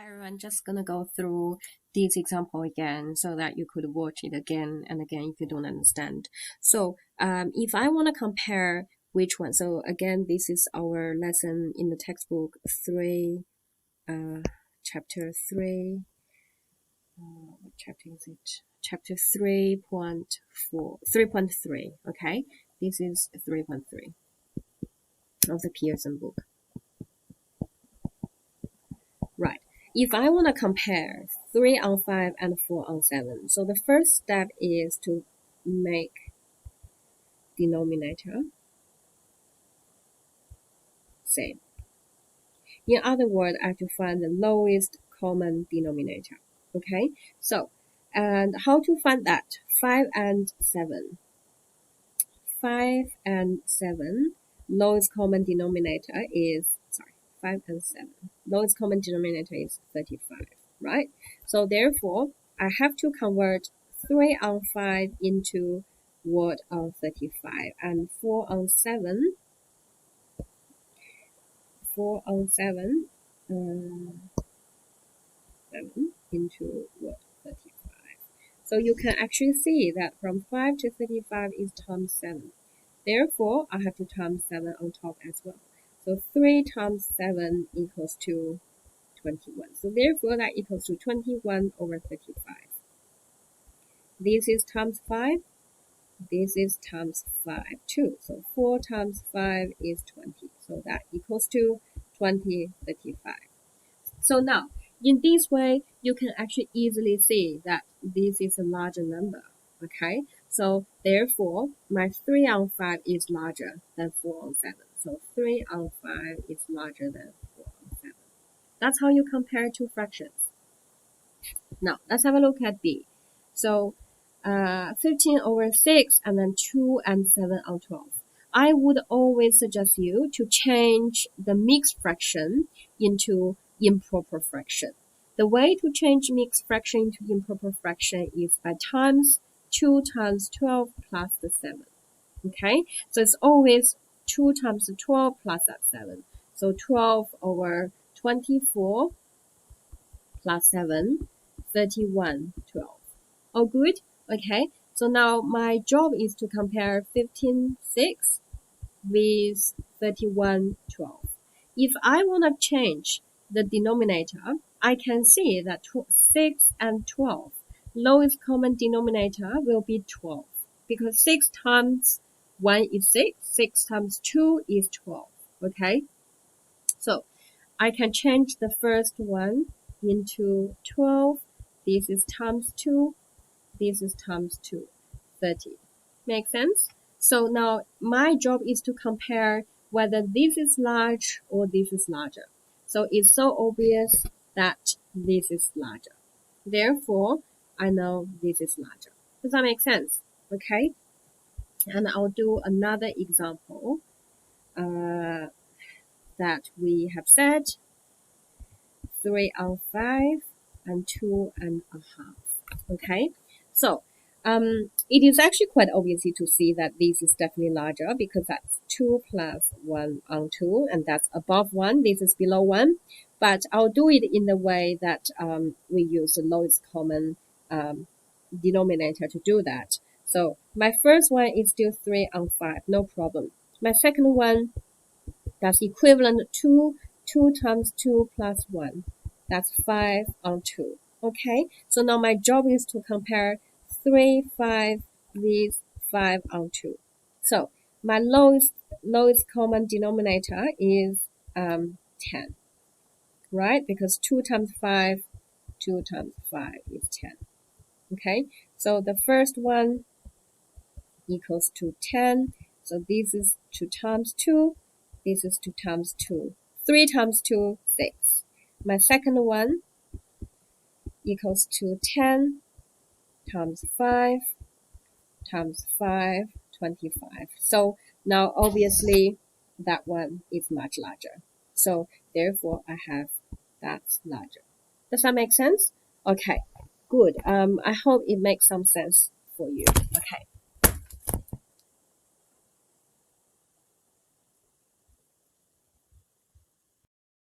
I'm just gonna go through this example again so that you could watch it again and again if you don't understand. So if I want to compare which one, so again, this is our lesson in the textbook 3, chapter 3, what chapter is it? Chapter 3.3, okay? This is 3.3 of the Pearson book. Right. If I want to compare 3 on 5 and 4 on 7, so the first step is to make denominator same. In other words, I have to find the lowest common denominator. Okay, so, and how to find that? 5 and 7. 5 and 7, lowest common denominator is, 5 and 7. Lowest common denominator is 35, right? So therefore, I have to convert 3 on 5 into what on 35, and 4 on 7, 7 into what? 35. So you can actually see that from 5 to 35 is times 7. Therefore, I have to times 7 on top as well. So 3 times 7 equals to 21. So therefore, that equals to 21 over 35. This is times 5. This is times 5 too. So 4 times 5 is 20. So that equals to 35. So now, in this way, you can actually easily see that this is a larger number. Okay? So therefore, my 3 on 5 is larger than 4 on 7. So 3 on 5 is larger than 4 on 7. That's how you compare two fractions. Now, let's have a look at B. So 15 over 6 and then 2 and 7 on 12. I would always suggest you to change the mixed fraction into improper fraction. The way to change mixed fraction into improper fraction is by times 2 times 12 plus the 7. Okay, so it's always 2 times the 12 plus that 7. So 12 over 24 plus 7, 31, 12. All good? Okay, so now my job is to compare 15, 6 with 31, 12. If I want to change the denominator, I can see that 6 and 12, lowest common denominator will be 12, because 6 times 1 is 6, 6 times 2 is 12, okay? So I can change the first one into 12, this is times 2, this is times 2, 30. Make sense? So now my job is to compare whether this is large or this is larger. So it's so obvious that this is larger. Therefore, I know this is larger. Does that make sense? Okay? And I'll do another example that we have said 3 on 5 and 2 and a half. Okay? So, it is actually quite obvious to see that this is definitely larger because that's 2 plus 1 on 2, and that's above 1. This is below 1. But I'll do it in the way that we use the lowest common denominator to do that. So my first one is still 3 on 5, no problem. My second one, that's equivalent to 2 times 2 plus 1. That's 5 on 2. Okay, so now my job is to compare 3, 5 with 5 on 2. So my lowest common denominator is 10, right? Because 2 times 5 is 10. Okay, so the first one equals to 10. So this is 2 times 2. This is 2 times 2. 3 times 2, 6. My second one equals to 10 times 5 times 5, 25. So now obviously that one is much larger. So therefore I have that's larger. Does that make sense? Okay, good. I hope it makes some sense for you. Okay.